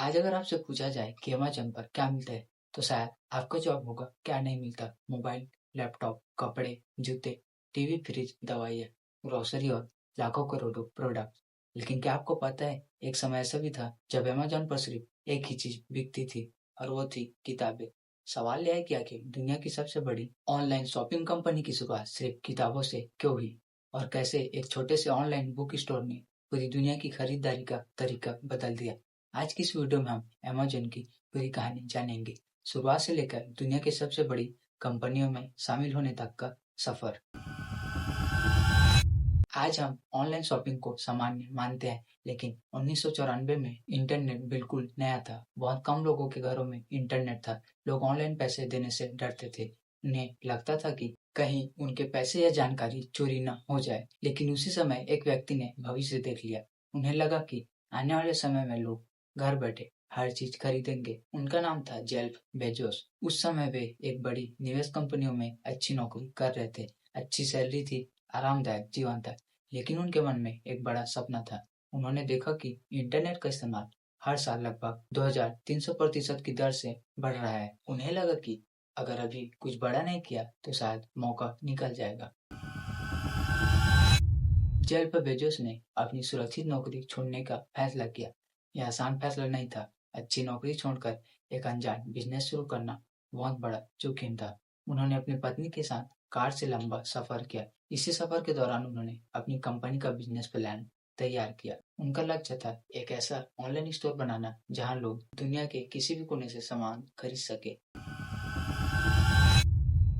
आज अगर आपसे पूछा जाए कि अमेज़न पर क्या मिलता है, तो शायद आपका जवाब होगा क्या नहीं मिलता। मोबाइल, लैपटॉप, कपड़े, जूते, टीवी, फ्रिज, दवाइयाँ, ग्रोसरी और लाखों करोड़ों प्रोडक्ट। लेकिन क्या आपको पता है, एक समय ऐसा भी था जब अमेज़न पर सिर्फ एक ही चीज़ बिकती थी और वो थी किताबें। सवाल यह है कि आखिर दुनिया की सबसे बड़ी ऑनलाइन शॉपिंग कंपनी की शुरुआत सिर्फ किताबों से क्यों हुई और कैसे एक छोटे से ऑनलाइन बुक स्टोर ने पूरी दुनिया की खरीदारी का तरीका बदल दिया। आज की इस वीडियो में हम अमेज़न की पूरी कहानी जानेंगे, शुरुआत से लेकर दुनिया की सबसे बड़ी कंपनियों में शामिल होने तक का सफर। आज हम ऑनलाइन शॉपिंग को सामान्य मानते हैं, लेकिन 1994 में इंटरनेट बिल्कुल नया था। बहुत कम लोगों के घरों में इंटरनेट था। लोग ऑनलाइन पैसे देने से डरते थे। उन्हें लगता था कि कहीं उनके पैसे या जानकारी चोरी न हो जाए। लेकिन उसी समय एक व्यक्ति ने भविष्य देख लिया। उन्हें लगा कि आने वाले समय में लोग घर बैठे हर चीज खरीदेंगे। उनका नाम था जेफ बेजोस। उस समय वे एक बड़ी निवेश कंपनियों में अच्छी नौकरी कर रहे थे। अच्छी सैलरी थी, आरामदायक जीवन था। लेकिन उनके मन में एक बड़ा सपना था। उन्होंने देखा कि इंटरनेट का इस्तेमाल हर साल लगभग 2300% की दर से बढ़ रहा है। उन्हें लगा कि अगर अभी कुछ बड़ा नहीं किया तो शायद मौका निकल जाएगा। जेफ बेजोस ने अपनी सुरक्षित नौकरी छोड़ने का फैसला किया। यह आसान फैसला नहीं था। अच्छी नौकरी छोड़कर एक अनजान बिजनेस शुरू करना बहुत बड़ा जोखिम था। उन्होंने अपनी पत्नी के साथ कार से लंबा सफर किया। इसी सफर के दौरान उन्होंने अपनी कंपनी का बिजनेस प्लान तैयार किया। उनका लक्ष्य था एक ऐसा ऑनलाइन स्टोर बनाना जहां लोग दुनिया के किसी भी कोने से सामान खरीद सके।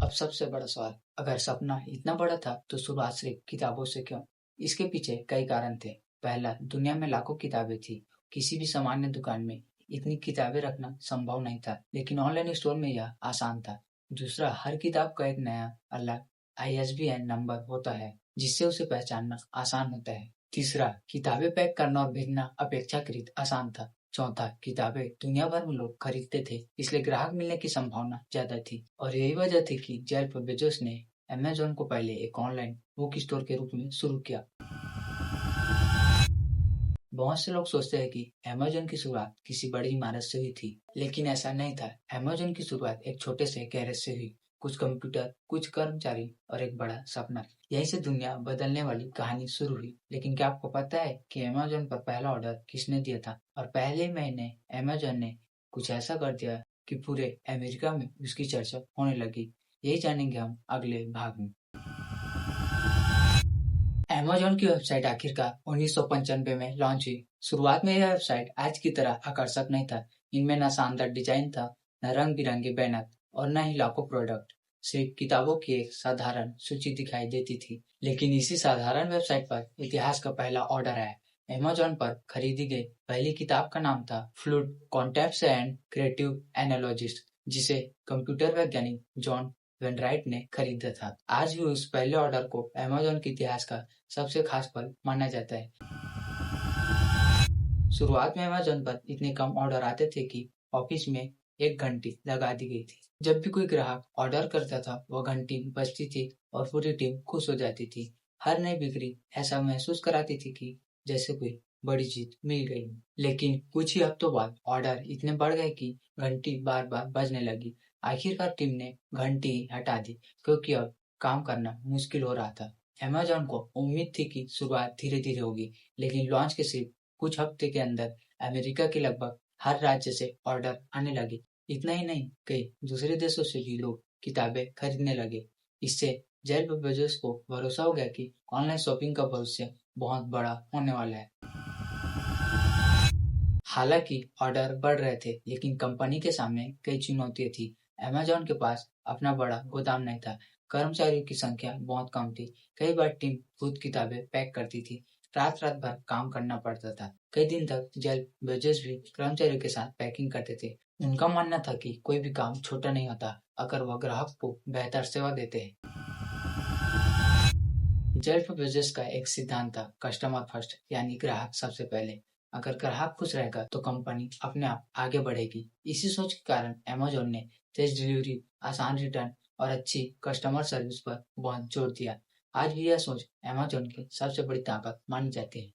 अब सबसे बड़ा सवाल, अगर सपना इतना बड़ा था तो शुरुआत सिर्फ किताबों से क्यों? इसके पीछे कई कारण थे। पहला, दुनिया में लाखों किताबें थी। किसी भी सामान्य दुकान में इतनी किताबें रखना संभव नहीं था, लेकिन ऑनलाइन स्टोर में यह आसान था। दूसरा, हर किताब का एक नया अलग ISBN नंबर होता है, जिससे उसे पहचानना आसान होता है। तीसरा, किताबें पैक करना और भेजना अपेक्षाकृत आसान था। चौथा, किताबें दुनिया भर में लोग खरीदते थे, इसलिए ग्राहक मिलने की संभावना ज्यादा थी। और यही वजह थी कि जेफ बेजोस ने अमेज़न को पहले एक ऑनलाइन बुक स्टोर के रूप में शुरू किया। बहुत से लोग सोचते हैं कि अमेज़न की शुरुआत किसी बड़ी इमारत से हुई थी, लेकिन ऐसा नहीं था। अमेज़न की शुरुआत एक छोटे से गैरेज से हुई। कुछ कंप्यूटर, कुछ कर्मचारी और एक बड़ा सपना। यहीं से दुनिया बदलने वाली कहानी शुरू हुई। लेकिन क्या आपको पता है कि अमेज़न पर पहला ऑर्डर किसने दिया था? और पहले महीने अमेज़न ने कुछ ऐसा कर दिया कि पूरे अमेरिका में उसकी चर्चा होने लगी। यही जानेंगे हम अगले भाग में। अमेज़न की वेबसाइट आखिरकार 1995 में लॉन्च हुई। शुरुआत में यह वेबसाइट आज की तरह आकर्षक नहीं था। इनमें न शानदार डिजाइन था, न रंग बिरंगे बैनर और न ही लाखों प्रोडक्ट। सिर्फ किताबों की एक साधारण सूची दिखाई देती थी। लेकिन इसी साधारण वेबसाइट पर इतिहास का पहला ऑर्डर आया। अमेज़न पर खरीदी गई पहली किताब का नाम था फ्लूड कॉन्सेप्ट्स एंड क्रिएटिव एनालॉजिस्ट, जिसे कंप्यूटर वैज्ञानिक जॉन वेनराइट ने खरीदा था। आज भी उस पहले ऑर्डर को अमेज़न के इतिहास का सबसे खास पल माना जाता है। शुरुआत में अमेज़न पर इतने कम ऑर्डर आते थे कि ऑफिस में एक घंटी लगा दी गई थी। जब भी कोई ग्राहक ऑर्डर करता था, वह घंटी बजती थी और पूरी टीम खुश हो जाती थी। हर नई बिक्री ऐसा महसूस कराती थी कि जैसे कोई बड़ी जीत मिल गई। लेकिन कुछ ही हफ्तों बाद ऑर्डर इतने बढ़ गए कि घंटी बार बार बजने लगी। आखिरकार टीम ने घंटी हटा दी, क्योंकि अब काम करना मुश्किल हो रहा था। अमेज़न को उम्मीद थी कि शुरुआत धीरे धीरे होगी, लेकिन लॉन्च के सिर्फ कुछ हफ्ते के अंदर अमेरिका के लगभग हर राज्य से ऑर्डर आने लगे। इतना ही नहीं, कई दूसरे देशों से भी लोग किताबें खरीदने लगे। इससे जेफ बेजोस को भरोसा हो गया कि ऑनलाइन शॉपिंग का भविष्य बहुत बड़ा होने वाला है। हालांकि ऑर्डर बढ़ रहे थे, लेकिन कंपनी के सामने कई चुनौतियां थी। अमेज़न के पास अपना बड़ा गोदाम नहीं था, कर्मचारियों की संख्या बहुत कम थी। कई बार टीम खुद किताबें पैक करती थी, रात रात भर काम करना पड़ता था। कई दिन तक जेफ बेजोस भी कर्मचारियों के साथ पैकिंग करते थे। उनका मानना था कि कोई भी काम छोटा नहीं होता अगर वह ग्राहक को बेहतर सेवा देते हैं। जेफ बेजोस का एक सिद्धांत था, कस्टमर फर्स्ट, यानी ग्राहक सबसे पहले। अगर ग्राहक खुश रहेगा तो कंपनी अपने आप आगे बढ़ेगी। इसी सोच के कारण अमेज़न ने तेज डिलीवरी, आसान रिटर्न और अच्छी कस्टमर सर्विस पर बहुत जोर दिया। आज भी यह सोच अमेज़न की सबसे बड़ी ताकत मानी जाती है।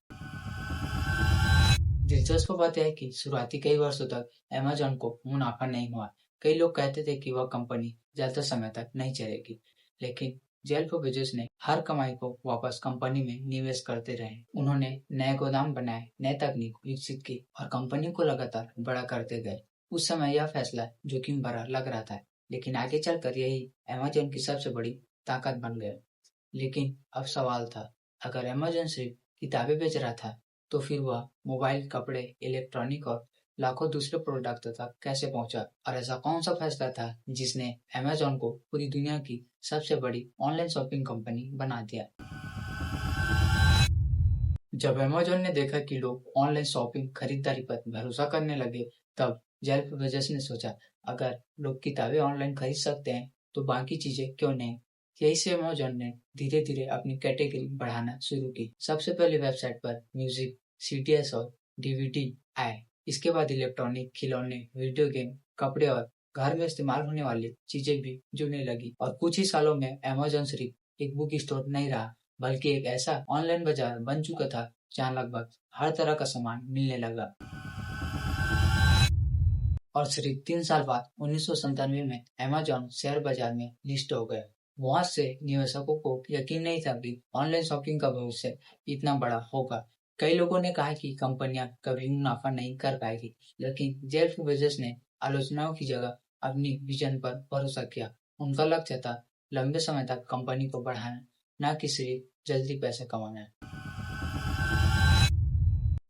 दिलचस्प बात यह है कि शुरुआती कई वर्षों तक अमेज़न को मुनाफा नहीं हुआ। कई लोग कहते थे कि वह कंपनी ज़्यादा समय तक नहीं चलेगी, लेकिन जेफ बेजोस ने हर कमाई को वापस कंपनी में निवेश करते रहे। उन्होंने नए गोदाम बनाए, नए तकनीक विकसित की और कंपनी को लगातार बड़ा करते गए। उस समय यह फैसला जोखिम भरा लग रहा था, लेकिन आगे चलकर यही अमेज़न की सबसे बड़ी ताकत बन गया। लेकिन अब सवाल था, अगर अमेज़न सिर्फ किताबें बेच रहा था, तो फिर वह मोबाइल, कपड़े, इलेक्ट्रॉनिक और लाखों दूसरे प्रोडक्ट तक कैसे पहुंचा? और ऐसा कौन सा फैसला था जिसने अमेज़न को पूरी दुनिया की सबसे बड़ी ऑनलाइन शॉपिंग कंपनी बना दिया? जब अमेज़न ने देखा कि लोग ऑनलाइन शॉपिंग खरीदारी पर भरोसा करने लगे, तब जेफ बेजोस ने सोचा, अगर लोग किताबें ऑनलाइन खरीद सकते हैं, तो बाकी चीजें क्यों नहीं? यही से अमेज़न ने धीरे धीरे अपनी कैटेगरी बढ़ाना शुरू की। सबसे पहले वेबसाइट पर म्यूजिक, सीडीएस और डीवीडी आए। इसके बाद इलेक्ट्रॉनिक, खिलौने, वीडियो गेम, कपड़े और घर में इस्तेमाल होने वाली चीजें भी जुड़ने लगी। और कुछ ही सालों में अमेज़न सिर्फ एक बुक स्टोर नहीं रहा, बल्कि एक ऐसा ऑनलाइन बाजार बन चुका था जहां लगभग हर तरह का सामान मिलने लगा। और सिर्फ 3 साल बाद 1997 में अमेज़न शेयर बाजार में लिस्ट हो गया। वहां से निवेशकों को यकीन नहीं था कि ऑनलाइन शॉपिंग का भविष्य इतना बड़ा होगा। कई लोगों ने कहा कि कंपनियां कभी मुनाफा नहीं कर पाएगी, लेकिन जेफ बेजोस ने आलोचनाओं की जगह अपनी विजन पर भरोसा किया। उनका लक्ष्य था लंबे समय तक कंपनी को बढ़ाना, न कि सिर्फ जल्दी पैसे कमाना।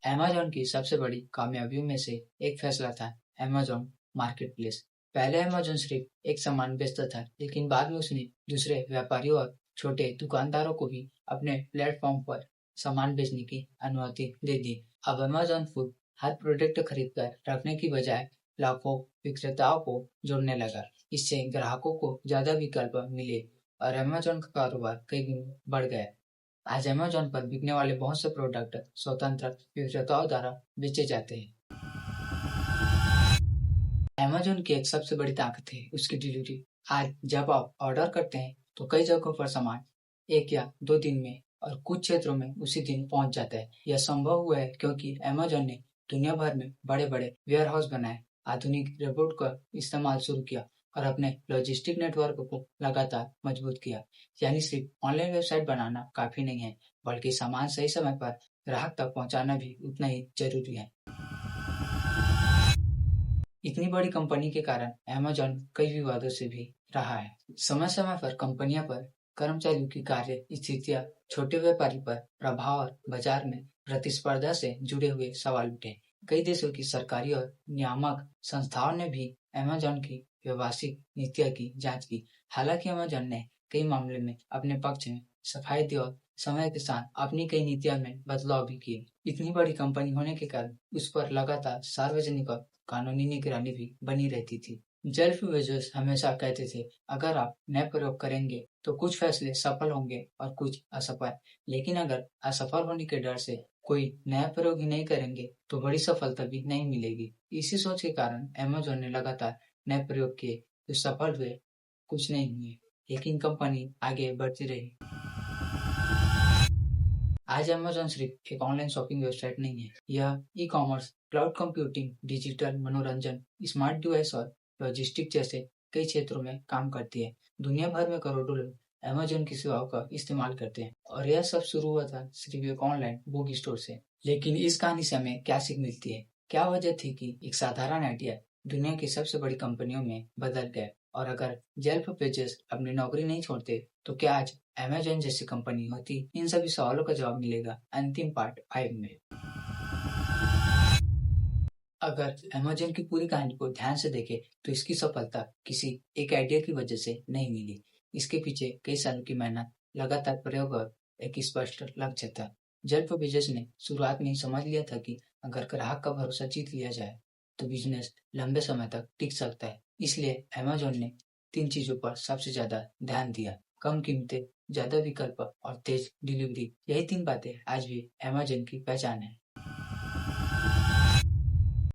अमेज़न की सबसे बड़ी कामयाबियों में से एक फैसला था अमेज़न मार्केटप्लेस। पहले अमेज़न सिर्फ एक सामान बेचता था, लेकिन बाद में उसने दूसरे व्यापारियों और छोटे दुकानदारों को भी अपने प्लेटफॉर्म पर सामान बेचने की अनुमति दे दी। अब अमेज़न फूड हर प्रोडक्ट खरीद कर रखने की बजाय लाखों विक्रेताओं को जोड़ने लगा। इससे ग्राहकों को ज्यादा विकल्प मिले और अमेज़न का कारोबार कई गुना बढ़ गया। आज अमेज़न पर बिकने वाले बहुत से प्रोडक्ट स्वतंत्र विक्रेताओं द्वारा बेचे जाते हैं। अमेज़न की एक सबसे बड़ी ताकत है उसकी डिलीवरी। आज जब आप ऑर्डर करते हैं, तो कई जगहों पर सामान 1 या 2 दिन में और कुछ क्षेत्रों में उसी दिन पहुंच जाता है। यह संभव हुआ है क्योंकि अमेज़न ने दुनिया भर में बड़े-बड़े वेयरहाउस बनाए, आधुनिक रोबोट का इस्तेमाल शुरू किया और अपने लॉजिस्टिक नेटवर्क को लगातार मजबूत किया। यानी सिर्फ ऑनलाइन वेबसाइट बनाना काफी नहीं है, बल्कि सामान सही समय पर ग्राहक तक पहुंचाना भी उतना ही जरूरी है। इतनी बड़ी कंपनी के कारण अमेज़न कई विवादों से भी रहा है। समय समय पर कंपनियों पर कर्मचारियों की कार्य स्थितियां, छोटे व्यापारी पर प्रभाव और बाजार में प्रतिस्पर्धा से जुड़े हुए सवाल उठे। कई देशों की सरकारी और नियामक संस्थाओं ने भी अमेज़न की व्यावसायिक नीतियों की जांच की। हालांकि अमेज़न ने कई मामले में अपने पक्ष में सफाई दी और समय के साथ अपनी कई नीतियों में बदलाव भी किए। इतनी बड़ी कंपनी होने के कारण उस पर लगातार सार्वजनिक और कानूनी निगरानी भी बनी रहती थी। जेफ बेजोस हमेशा कहते थे, अगर आप नए प्रयोग करेंगे तो कुछ फैसले सफल होंगे और कुछ असफल, लेकिन अगर असफल होने के डर से कोई नया प्रयोग ही नहीं करेंगे तो बड़ी सफलता भी नहीं मिलेगी। इसी सोच के कारण अमेज़न ने लगातार नए प्रयोग किए, जो सफल हुए, कुछ नहीं हुए, लेकिन कंपनी आगे बढ़ती रही। आज अमेज़न सिर्फ एक ऑनलाइन शॉपिंग वेबसाइट नहीं है, यह ई-कॉमर्स, क्लाउड कंप्यूटिंग, डिजिटल मनोरंजन, स्मार्ट डिवाइस और लॉजिस्टिक जैसे कई क्षेत्रों में काम करती है। दुनिया भर में करोड़ों लोग अमेज़न की सेवाओं का इस्तेमाल करते हैं और यह सब शुरू हुआ था सिर्फ एक ऑनलाइन बुक स्टोर से। लेकिन इस कहानी से हमें क्या सीख मिलती है? क्या वजह थी कि एक साधारण आइडिया दुनिया की सबसे बड़ी कंपनियों में बदल गया? और अगर जेफ बेजोस अपनी नौकरी नहीं छोड़ते, तो क्या आज अमेज़न जैसी कंपनी होती? इन सभी सवालों का जवाब मिलेगा अंतिम पार्ट 5 में। अगर अमेज़न की पूरी कहानी को ध्यान से देखें, तो इसकी सफलता किसी एक आइडिया की वजह से नहीं मिली। इसके पीछे कई सालों की मेहनत, लगातार प्रयोग और एक स्पष्ट लक्ष्य था। जेफ बेजोस ने शुरुआत में ही समझ लिया था कि अगर ग्राहक का भरोसा जीत लिया जाए, तो बिजनेस लंबे समय तक टिक सकता है। इसलिए अमेज़न ने 3 चीजों पर सबसे ज्यादा ध्यान दिया: कम कीमतें, ज्यादा विकल्प और तेज डिलीवरी। यही 3 बातें आज भी अमेज़न की पहचान है।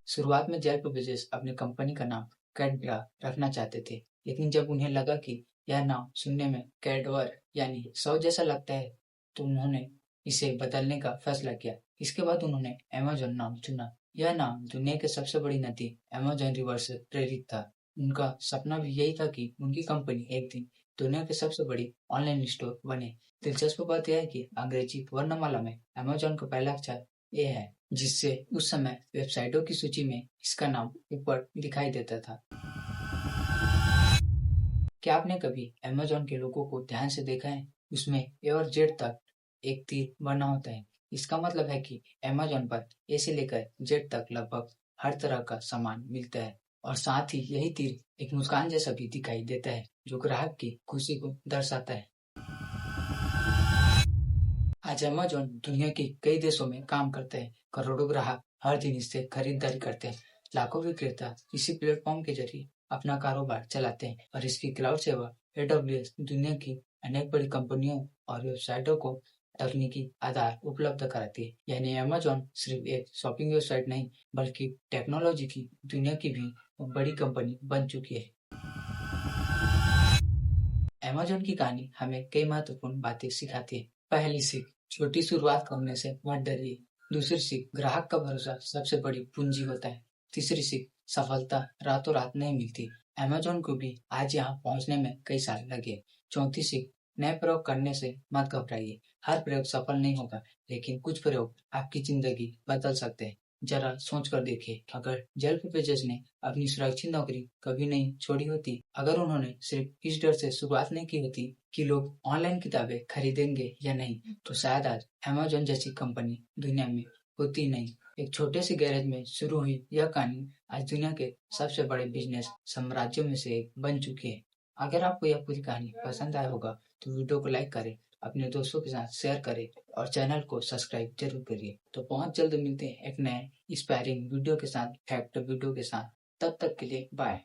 शुरुआत में जेफ बेजोस अपनी कंपनी का नाम कैडबरा रखना चाहते थे, लेकिन जब उन्हें लगा कि यह नाम सुनने में कैडवर यानी 100 जैसा लगता है, तो उन्होंने इसे बदलने का फैसला किया। इसके बाद उन्होंने अमेजोन नाम चुना। यह नाम दुनिया की सबसे बड़ी नदी अमेजोन रिवर से प्रेरित था। उनका सपना भी यही था कि उनकी कंपनी एक दिन दुनिया की सबसे बड़ी ऑनलाइन स्टोर बने। दिलचस्प बात यह है कि अंग्रेजी वर्णमाला में अमेजोन का पहला अक्षर ए है, जिससे उस समय वेबसाइटों की सूची में इसका नाम ऊपर दिखाई देता था। क्या आपने कभी अमेजोन के लोगों को ध्यान से देखा है? उसमें ए और जेड तक एक तीर बना होता है। इसका मतलब है कि अमेजोन पर ए से लेकर जेड तक लगभग हर तरह का सामान मिलता है, और साथ ही यही तीर एक मुस्कान जैसा भी दिखाई देता है, जो ग्राहक की खुशी को दर्शाता है। आज अमेजोन दुनिया के कई देशों में काम करते हैं। करोड़ों ग्राहक हर दिन इससे खरीदारी करते हैं। लाखों विक्रेता इसी प्लेटफॉर्म के जरिए अपना कारोबार चलाते हैं, और इसकी क्लाउड सेवा AWS दुनिया की अनेक बड़ी कंपनियों और वेबसाइटों को तकनीकी आधार उपलब्ध कराती है। यानी अमेजोन सिर्फ एक शॉपिंग वेबसाइट नहीं, बल्कि टेक्नोलॉजी की दुनिया की भी बड़ी कंपनी बन चुकी है। अमेजोन की कहानी हमें कई महत्वपूर्ण बातें सिखाती है। पहली सीख, छोटी शुरुआत करने से मत डरिए। दूसरी सीख, ग्राहक का भरोसा सबसे बड़ी पूंजी होता है। तीसरी सीख, सफलता रातों रात नहीं मिलती। अमेजोन को भी आज यहाँ पहुँचने में कई साल लगे। चौथी सीख, नए प्रयोग करने से मत घबराइए। हर प्रयोग सफल नहीं होगा, लेकिन कुछ प्रयोग आपकी जिंदगी बदल सकते हैं। जरा सोच कर देखिए, अगर जेफ बेजोस ने अपनी सुरक्षित नौकरी कभी नहीं छोड़ी होती, अगर उन्होंने सिर्फ इस डर से शुरुआत नहीं की होती कि लोग ऑनलाइन किताबें खरीदेंगे या नहीं, तो शायद आज अमेजोन जैसी कंपनी दुनिया में होती नहीं। एक छोटे से गैरेज में शुरू हुई यह कहानी आज दुनिया के सबसे बड़े बिजनेस साम्राज्यों में से एक बन चुकी है। अगर आपको यह पूरी कहानी पसंद आया होगा तो वीडियो को लाइक करें, अपने दोस्तों के साथ शेयर करें, और चैनल को सब्सक्राइब जरूर करिए। तो बहुत जल्द मिलते हैं एक नए इंस्पायरिंग वीडियो के साथ, फैक्ट वीडियो के साथ। तब तक के लिए बाय।